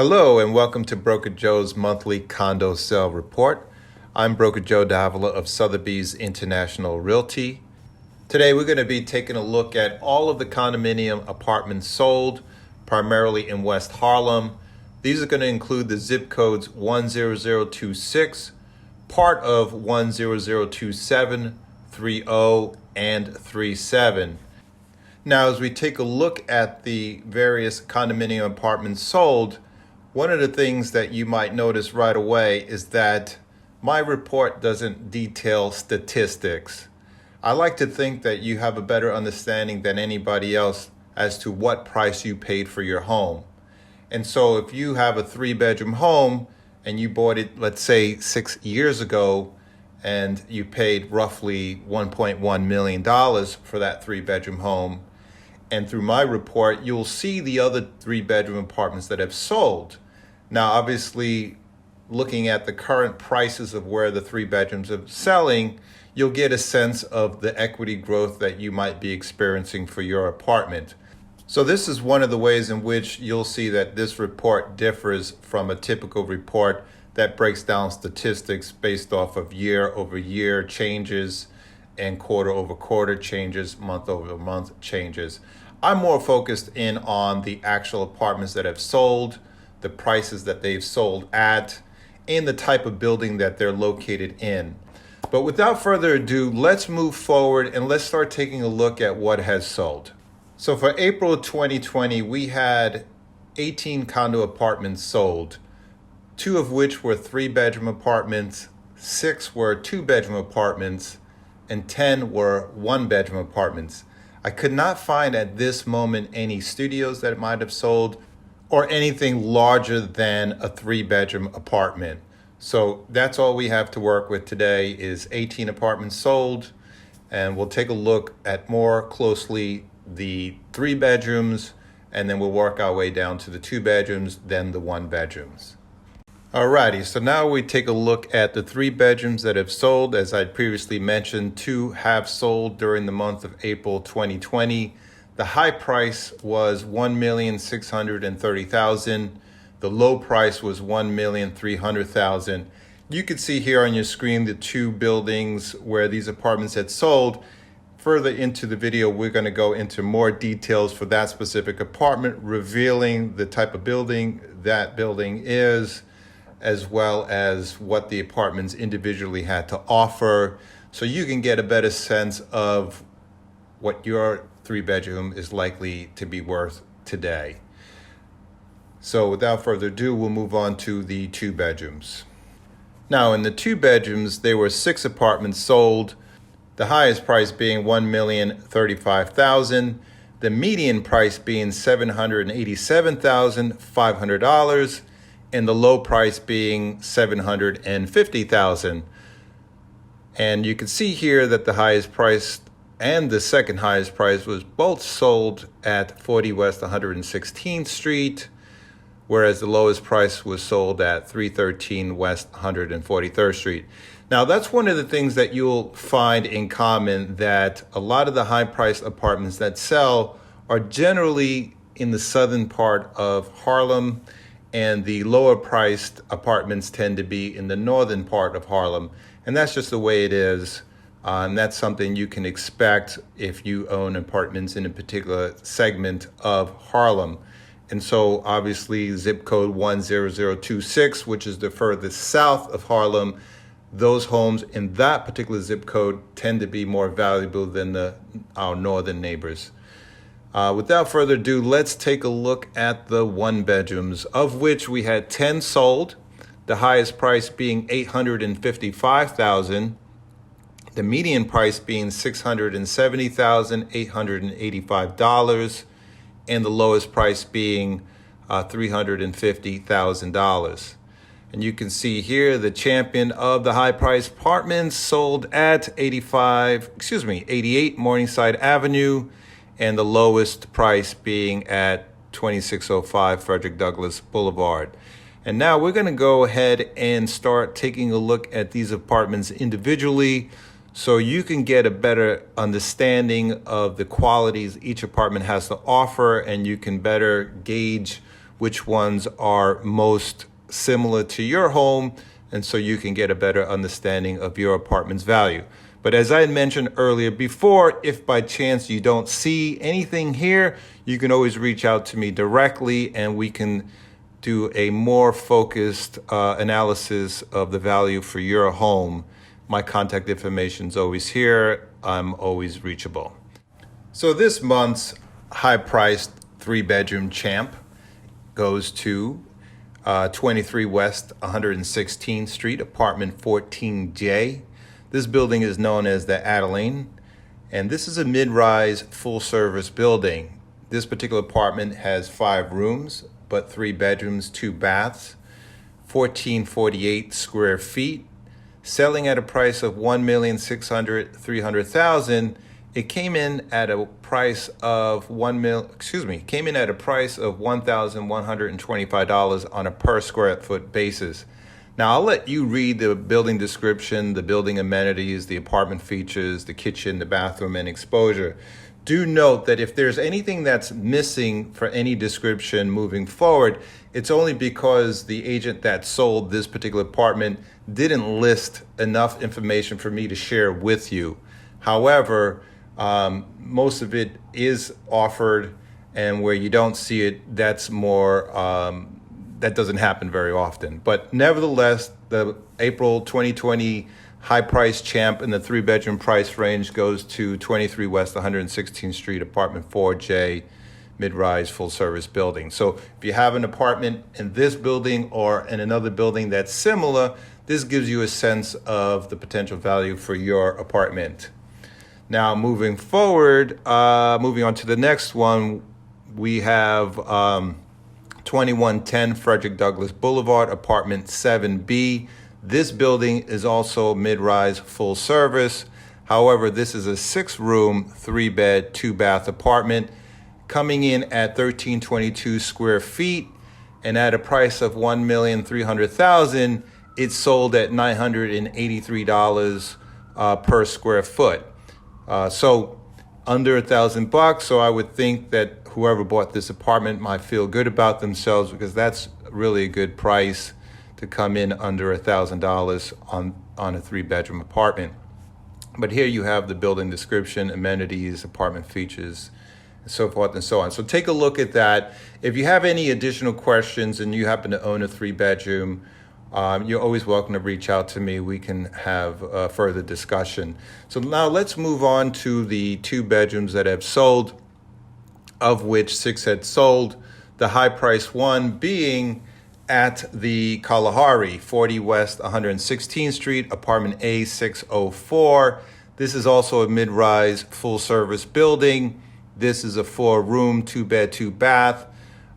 Hello and welcome to Broker Joe's monthly condo sale report. I'm Broker Joe Davila of Sotheby's International Realty. Today we're going to be taking a look at all of the condominium apartments sold, primarily in West Harlem. These are going to include the zip codes 10026, part of 10027, 30, and 37. Now, as we take a look at the various condominium apartments sold, one of the things that you might notice right away is that my report doesn't detail statistics. I like to think that you have a better understanding than anybody else as to what price you paid for your home. And so if you have a 3-bedroom home and you bought it, let's say 6 years ago, and you paid roughly $1.1 million for that 3-bedroom home, and through my report, you'll see the other 3-bedroom apartments that have sold. Now, obviously, looking at the current prices of where the 3 bedrooms are selling, you'll get a sense of the equity growth that you might be experiencing for your apartment. So this is one of the ways in which you'll see that this report differs from a typical report that breaks down statistics based off of year-over-year changes and quarter-over-quarter changes, month-over-month changes. I'm more focused in on the actual apartments that have sold, the prices that they've sold at, and the type of building that they're located in. But without further ado, let's move forward and let's start taking a look at what has sold. So for April 2020, we had 18 condo apartments sold, 2 of which were 3-bedroom apartments, 6 were 2-bedroom apartments, and 10 were 1-bedroom apartments. I could not find at this moment any studios that might have sold or anything larger than a 3-bedroom apartment. So that's all we have to work with today is 18 apartments sold, and we'll take a look at more closely the 3 bedrooms, and then we'll work our way down to the 2 bedrooms, then the 1 bedrooms. Alrighty, so now we take a look at the 3 bedrooms that have sold. As I previously mentioned, 2 have sold during the month of April 2020. The high price was $1,630,000. The low price was $1,300,000. You can see here on your screen the 2 buildings where these apartments had sold. Further into the video, we're going to go into more details for that specific apartment, revealing the type of building that building is, as well as what the apartments individually had to offer, so you can get a better sense of what your 3-bedroom is likely to be worth today. So without further ado, we'll move on to the 2 bedrooms. Now, in the 2 bedrooms, there were 6 apartments sold, the highest price being $1,035,000, the median price being $787,500, and the low price being $750,000. And you can see here that the highest price and the second highest price was both sold at 40 West 116th Street, whereas the lowest price was sold at 313 West 143rd Street. Now, that's one of the things that you'll find in common, that a lot of the high-priced apartments that sell are generally in the southern part of Harlem, and the lower priced apartments tend to be in the northern part of Harlem. And that's just the way it is. And that's something you can expect if you own apartments in a particular segment of Harlem. And so obviously zip code 10026, which is the furthest south of Harlem, those homes in that particular zip code tend to be more valuable than our northern neighbors. Without further ado, let's take a look at the 1 bedrooms, of which we had 10 sold, the highest price being $855,000, the median price being $670,885, and the lowest price being $350,000. And you can see here the champion of the high-priced apartments sold at 88 Morningside Avenue, and the lowest price being at 2605 Frederick Douglass Boulevard. And now we're going to go ahead and start taking a look at these apartments individually so you can get a better understanding of the qualities each apartment has to offer, and you can better gauge which ones are most similar to your home, and so you can get a better understanding of your apartment's value. But as I had mentioned earlier before, if by chance you don't see anything here, you can always reach out to me directly and we can do a more focused analysis of the value for your home. My contact information is always here. I'm always reachable. So this month's high-priced three-bedroom champ goes to 23 West 116th Street, apartment 14J. This building is known as the Adeline, and this is a mid-rise full-service building. This particular apartment has 5 rooms, but 3 bedrooms, 2 baths, 1,448 square feet, selling at a price of $1,600,000. It came in at a price of $1,125 on a per square foot basis. Now, I'll let you read the building description, the building amenities, the apartment features, the kitchen, the bathroom, and exposure. Do note that if there's anything that's missing for any description moving forward, it's only because the agent that sold this particular apartment didn't list enough information for me to share with you. However, most of it is offered, and where you don't see it, that's more that doesn't happen very often. But nevertheless, the April 2020 high price champ in the 3-bedroom price range goes to 23 West 116th Street, apartment 4J, mid-rise full service building. So if you have an apartment in this building or in another building that's similar, this gives you a sense of the potential value for your apartment. Now, moving forward, moving on to the next one, we have 2110 Frederick Douglass Boulevard, apartment 7B. This building is also mid-rise full service. However, this is a 6-room, 3-bed, 2-bath apartment coming in at 1,322 square feet, and at a price of $1,300,000, it's sold at $983 per square foot. So under $1,000. So I would think that whoever bought this apartment might feel good about themselves, because that's really a good price to come in under $1,000 on a 3-bedroom apartment. But here you have the building description, amenities, apartment features, and so forth and so on. So take a look at that. If you have any additional questions and you happen to own a 3-bedroom, you're always welcome to reach out to me. We can have a further discussion. So now let's move on to the 2 bedrooms that have sold, of which 6 had sold. The high price one being at the Kalahari, 40 West 116th Street, apartment A604. This is also a mid-rise full-service building. This is a 4-room, 2-bed, 2-bath,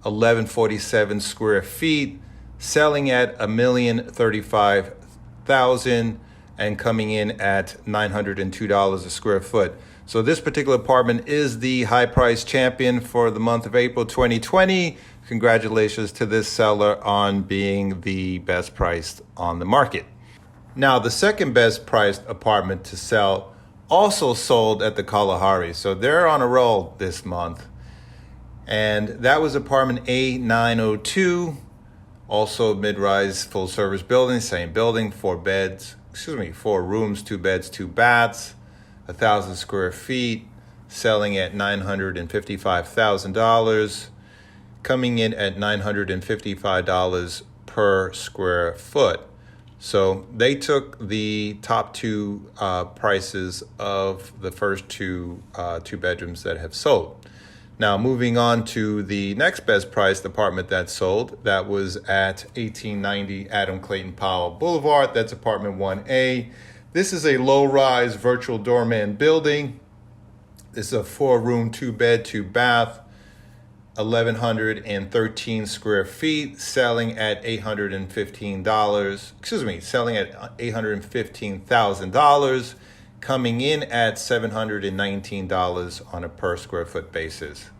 1,147 square feet, selling at $1,035,000 and coming in at $902 a square foot. So this particular apartment is the high price champion for the month of April 2020. Congratulations to this seller on being the best priced on the market. Now, the second best priced apartment to sell also sold at the Kalahari. So they're on a roll this month. And that was apartment A902, also mid-rise full service building, same building, 4 rooms, 2 beds, 2 baths, 1,000 square feet, selling at $955,000, coming in at $955 per square foot. So they took the top 2 prices of the first 2 bedrooms that have sold. Now, moving on to the next best priced apartment that sold, that was at 1890 Adam Clayton Powell Boulevard. That's apartment 1A. This is a low-rise virtual doorman building. This is a 4-room, 2-bed, 2-bath, 1,113 square feet, selling at $815,000, coming in at $719 on a per square foot basis.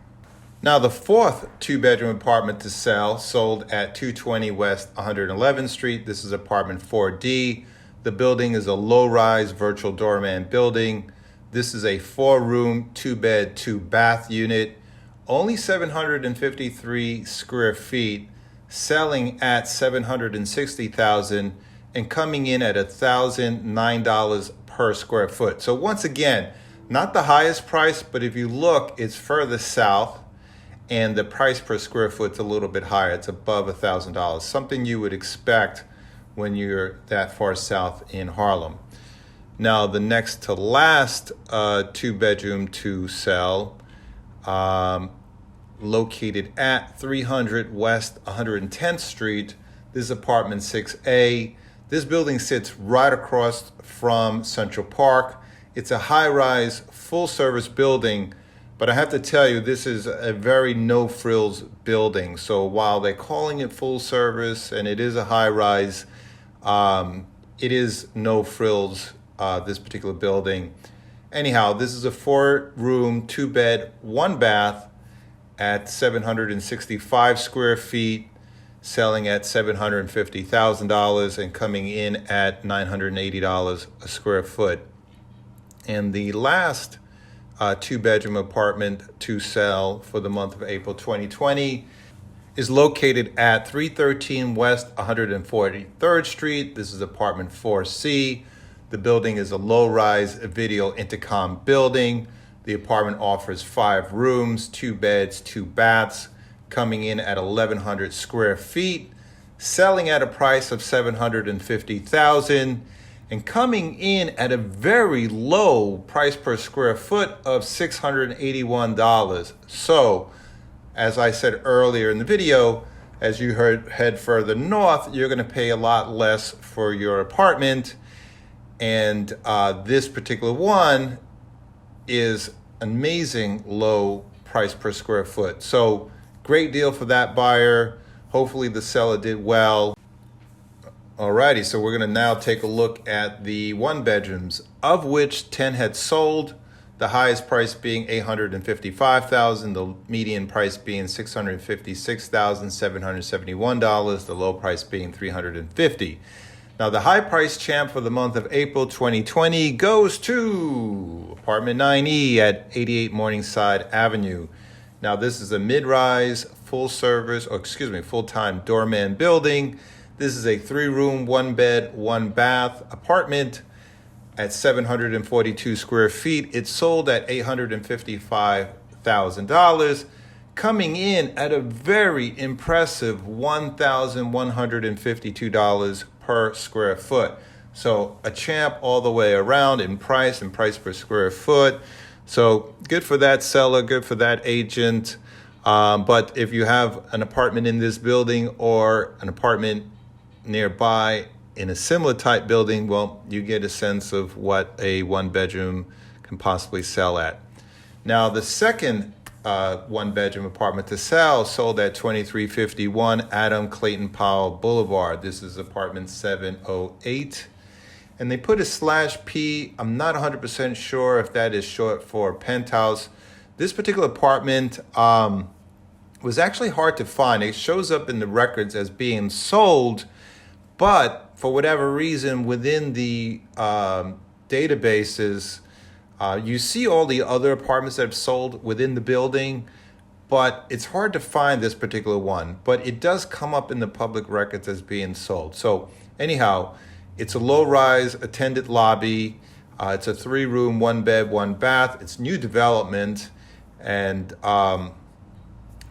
Now, the fourth 2-bedroom apartment to sell sold at 220 West 111th Street. This is apartment 4D. The building is a low-rise virtual doorman building. This is a 4-room, 2-bed, 2-bath unit only 753 square feet, selling at 760,000 and coming in at $1,009 per square foot. So once again, not the highest price, but if you look, it's further south and the price per square foot is a little bit higher. It's above $1,000, something you would expect when you're that far south in Harlem. Now, the next to last two-bedroom to sell, located at 300 West 110th Street. This is apartment 6A. This building sits right across from Central Park. It's a high-rise, full-service building, but I have to tell you, this is a very no-frills building. So while they're calling it full-service and it is a high-rise, it is no-frills, this particular building. Anyhow, this is a 4-room, 2-bed, 1-bath at 765 square feet, selling at $750,000 and coming in at $980 a square foot. And the last two-bedroom apartment to sell for the month of April 2020 is located at 313 West 143rd Street. This is apartment 4C. The building is a low-rise video intercom building. The apartment offers 5 rooms, 2 beds, 2 baths, coming in at 1,100 square feet, selling at a price of $750,000, and coming in at a very low price per square foot of $681. So, as I said earlier in the video, as you head further north, you're going to pay a lot less for your apartment. And this particular one is amazing low price per square foot. So great deal for that buyer. Hopefully the seller did well. Alrighty, so we're going to now take a look at the 1-bedrooms, of which 10 had sold. The highest price being $855,000, the median price being $656,771, the low price being $350,000. Now, the high price champ for the month of April 2020 goes to apartment 9E at 88 Morningside Avenue. Now, this is a mid-rise, full-time Doorman building. This is a 3-room, 1-bed, 1-bath apartment at 742 square feet. It's sold at $855,000, coming in at a very impressive $1,152 per square foot. So a champ all the way around in price and price per square foot. So good for that seller, good for that agent. But if you have an apartment in this building or an apartment nearby in a similar type building, well, you get a sense of what a 1-bedroom can possibly sell at. Now, the second 1-bedroom apartment to sell sold at 2351 Adam Clayton Powell Boulevard. This is apartment 708. And they put a /P. I'm not 100% sure if that is short for penthouse. This particular apartment was actually hard to find. It shows up in the records as being sold, but for whatever reason within the databases, you see all the other apartments that have sold within the building, but it's hard to find this particular one. But it does come up in the public records as being sold. So anyhow, it's a low-rise attended lobby. It's a 3-room, 1-bed, 1-bath. It's new development and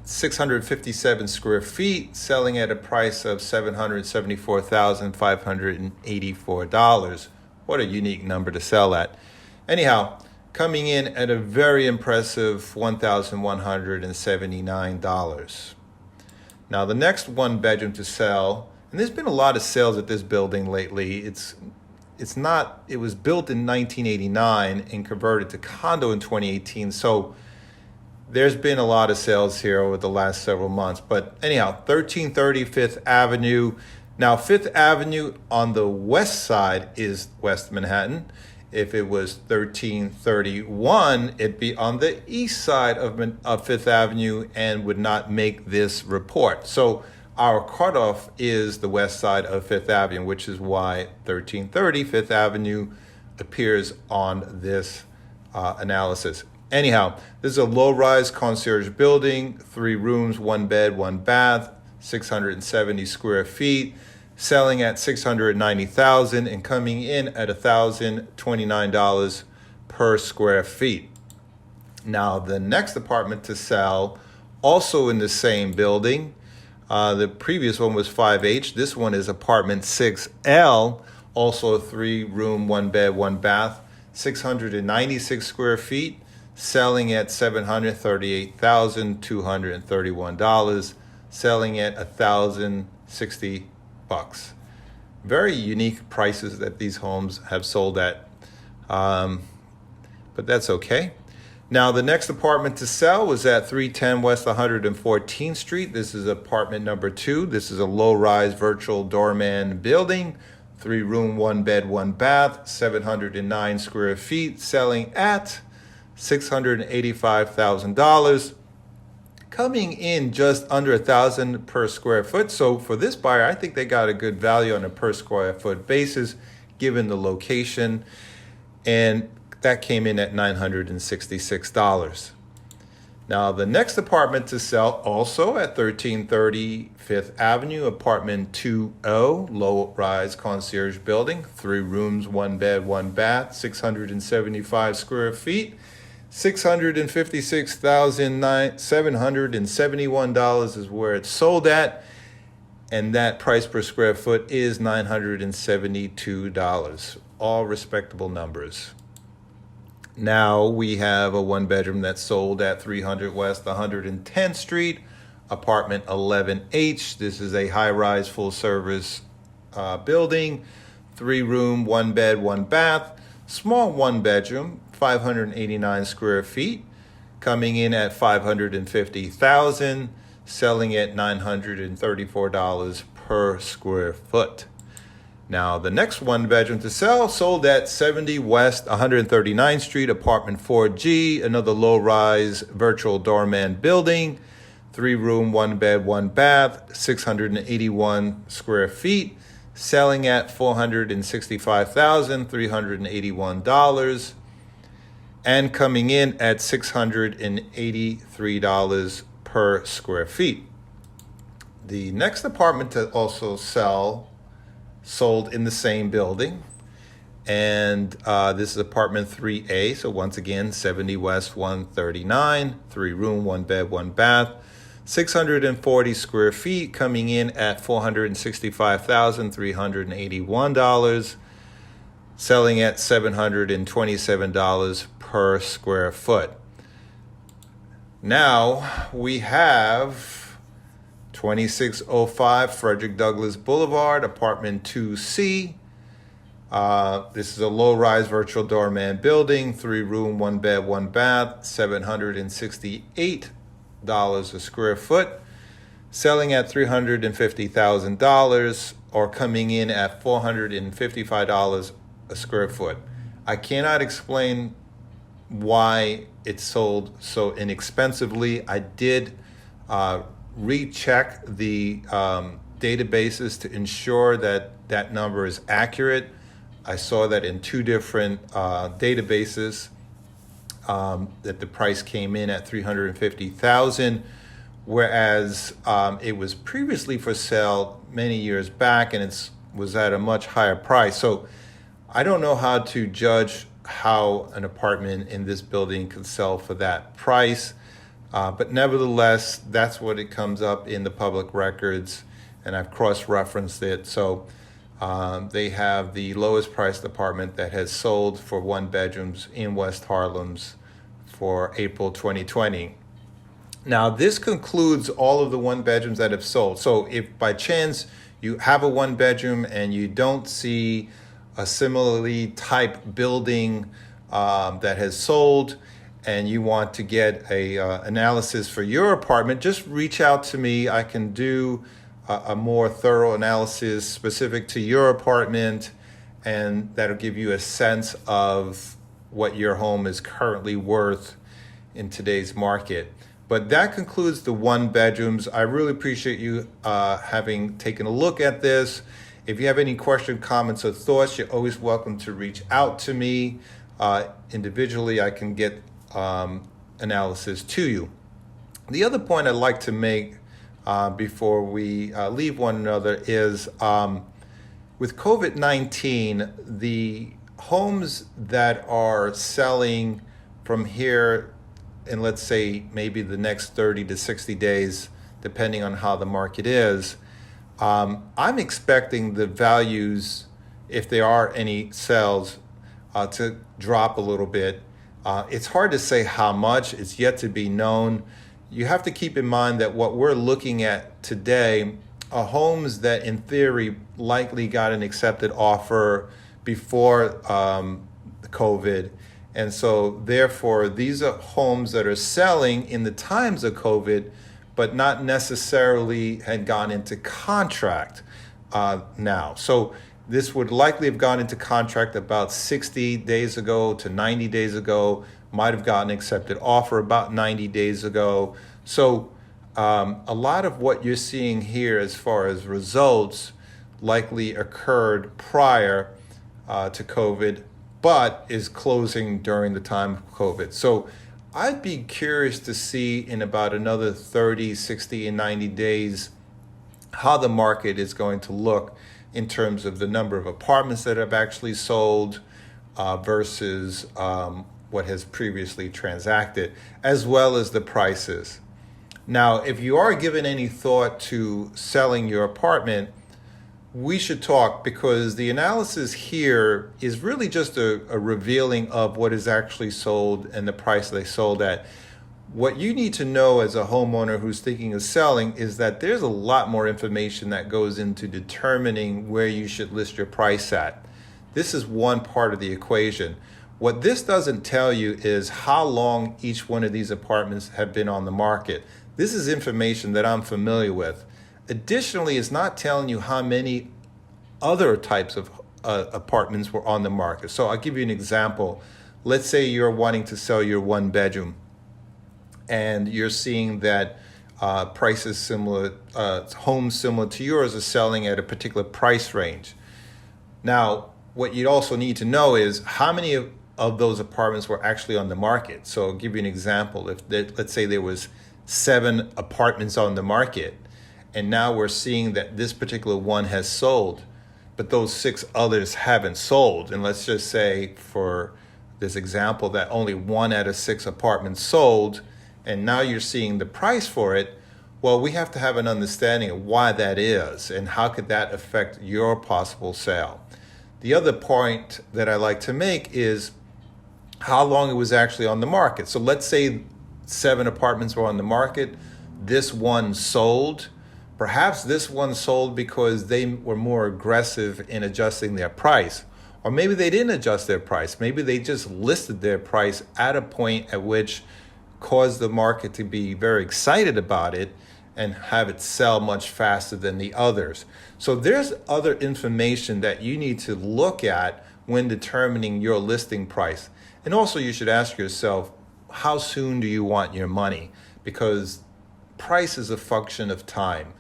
657 square feet, selling at a price of $774,584. What a unique number to sell at. Anyhow, coming in at a very impressive $1,179. Now, the next 1-bedroom to sell, and there's been a lot of sales at this building lately. It was built in 1989 and converted to condo in 2018. So there's been a lot of sales here over the last several months. But anyhow, 1330 Fifth Avenue. Now, Fifth Avenue on the west side is West Manhattan. If it was 1331, it'd be on the east side of Fifth Avenue and would not make this report. So our cutoff is the west side of Fifth Avenue, which is why 1330 Fifth Avenue appears on this analysis. Anyhow, this is a low-rise concierge building, 3 rooms, 1 bed, 1 bath, 670 square feet, selling at $690,000 and coming in at $1,029 per square feet. Now, the next apartment to sell, also in the same building, the previous one was 5H. This one is apartment 6L, also a 3-room, 1 bed, 1 bath, 696 square feet, selling at $738,231, selling at $1,060. Very unique prices that these homes have sold at, but that's okay. Now, the next apartment to sell was at 310 West 114th Street. This is apartment number 2. This is a low-rise virtual doorman building, 3-room, 1 bed, 1 bath, 709 square feet, selling at $685,000, coming in just under $1,000 per square foot. So for this buyer, I think they got a good value on a per square foot basis, given the location, and that came in at $966. Now, the next apartment to sell, also at 1330 Fifth Avenue, apartment 2O, low-rise concierge building, 3 rooms, 1 bed, 1 bath, 675 square feet, $656,771 is where it's sold at, and that price per square foot is $972. All respectable numbers. Now we have a 1-bedroom that's sold at 300 West 110th Street, apartment 11H. This is a high-rise full-service building, 3-room, 1 bed, 1 bath, small 1-bedroom, 589 square feet, coming in at $550,000, selling at $934 per square foot. Now, the next 1-bedroom to sell sold at 70 West 139th Street, apartment 4G, another low-rise virtual doorman building, 3-room, 1 bed, 1 bath, 681 square feet, selling at $465,381, and coming in at $683 per square feet. The next apartment to also sell sold in the same building, and this is apartment 3A. So once again, 70 West 139, 3-room, 1 bed, 1 bath, 640 square feet, coming in at $465,381, selling at $727 per square foot. Now we have 2605 Frederick Douglass Boulevard, apartment 2C. This is a low-rise virtual doorman building, 3-room, 1 bed, 1 bath, $768 a square foot, selling at $350,000, or coming in at $455 a square foot. I cannot explain why it sold so inexpensively. I did recheck the databases to ensure that that number is accurate. I saw that in 2 different databases that the price came in at $350,000, whereas it was previously for sale many years back, and it was at a much higher price. So I don't know how to judge how an apartment in this building could sell for that price. But nevertheless, that's what it comes up in the public records, and I've cross-referenced it. So they have the lowest priced apartment that has sold for 1-bedrooms in West Harlem's for April 2020. Now, this concludes all of the 1-bedrooms that have sold. So if by chance you have a 1-bedroom and you don't see a similarly type building that has sold, and you want to get a analysis for your apartment, just reach out to me. I can do a more thorough analysis specific to your apartment, and that'll give you a sense of what your home is currently worth in today's market. But that concludes the 1-bedrooms. I really appreciate you having taken a look at this. If you have any questions, comments, or thoughts, you're always welcome to reach out to me individually. I can get analysis to you. The other point I'd like to make before we leave one another is with COVID-19, the homes that are selling from here in, let's say, maybe the next 30 to 60 days, depending on how the market is, I'm expecting the values, if there are any sales, to drop a little bit. It's hard to say how much. It's yet to be known. You have to keep in mind that what we're looking at today are homes that in theory likely got an accepted offer before COVID. And so therefore, these are homes that are selling in the times of COVID, but not necessarily had gone into contract now. So this would likely have gone into contract about 60 days ago to 90 days ago, might have gotten accepted offer about 90 days ago. So a lot of what you're seeing here as far as results likely occurred prior to COVID, but is closing during the time of COVID. So I'd be curious to see in about another 30, 60, and 90 days how the market is going to look in terms of the number of apartments that have actually sold versus what has previously transacted, as well as the prices. Now, if you are giving any thought to selling your apartment, we should talk, because the analysis here is really just a revealing of what is actually sold and the price they sold at. What you need to know as a homeowner who's thinking of selling is that there's a lot more information that goes into determining where you should list your price at. This is one part of the equation. What this doesn't tell you is how long each one of these apartments have been on the market. This is information that I'm familiar with. Additionally, it's not telling you how many other types of apartments were on the market. So I'll give you an example. Let's say you're wanting to sell your one bedroom and you're seeing that prices similar, homes similar to yours are selling at a particular price range. Now, what you'd also need to know is how many of those apartments were actually on the market. So I'll give you an example. If let's say there was 7 apartments on the market, and now we're seeing that this particular one has sold, but those 6 others haven't sold. And let's just say for this example that only 1 out of 6 apartments sold, and now you're seeing the price for it. Well, we have to have an understanding of why that is and how could that affect your possible sale. The other point that I like to make is how long it was actually on the market. So let's say 7 apartments were on the market. This one sold. Perhaps this one sold because they were more aggressive in adjusting their price. Or maybe they didn't adjust their price. Maybe they just listed their price at a point at which caused the market to be very excited about it and have it sell much faster than the others. So there's other information that you need to look at when determining your listing price. And also you should ask yourself, how soon do you want your money? Because price is a function of time.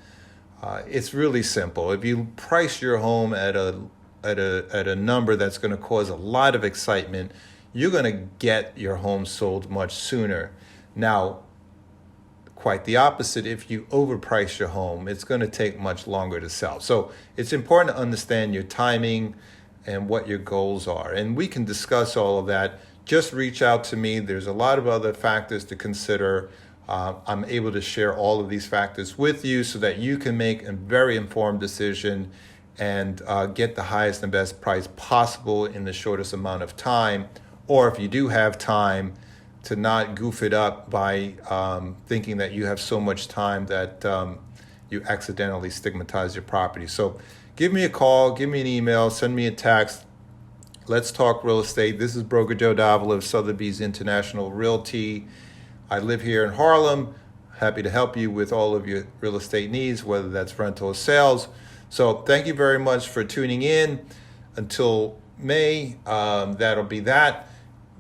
It's really simple. If you price your home at a number that's going to cause a lot of excitement, you're going to get your home sold much sooner. Now, quite the opposite, if you overprice your home, it's going to take much longer to sell. So it's important to understand your timing and what your goals are. And we can discuss all of that. Just reach out to me. There's a lot of other factors to consider. I'm able to share all of these factors with you so that you can make a very informed decision and get the highest and best price possible in the shortest amount of time. Or if you do have time, to not goof it up by thinking that you have so much time that you accidentally stigmatize your property. So give me a call, give me an email, send me a text. Let's talk real estate. This is Broker Joe Davila of Sotheby's International Realty. I live here in Harlem. Happy to help you with all of your real estate needs, whether that's rental or sales. So thank you very much for tuning in. Until May, that'll be that.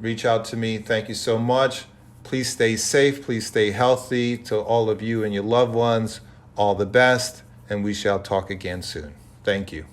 Reach out to me. Thank you so much. Please stay safe. Please stay healthy. To all of you and your loved ones, all the best. And we shall talk again soon. Thank you.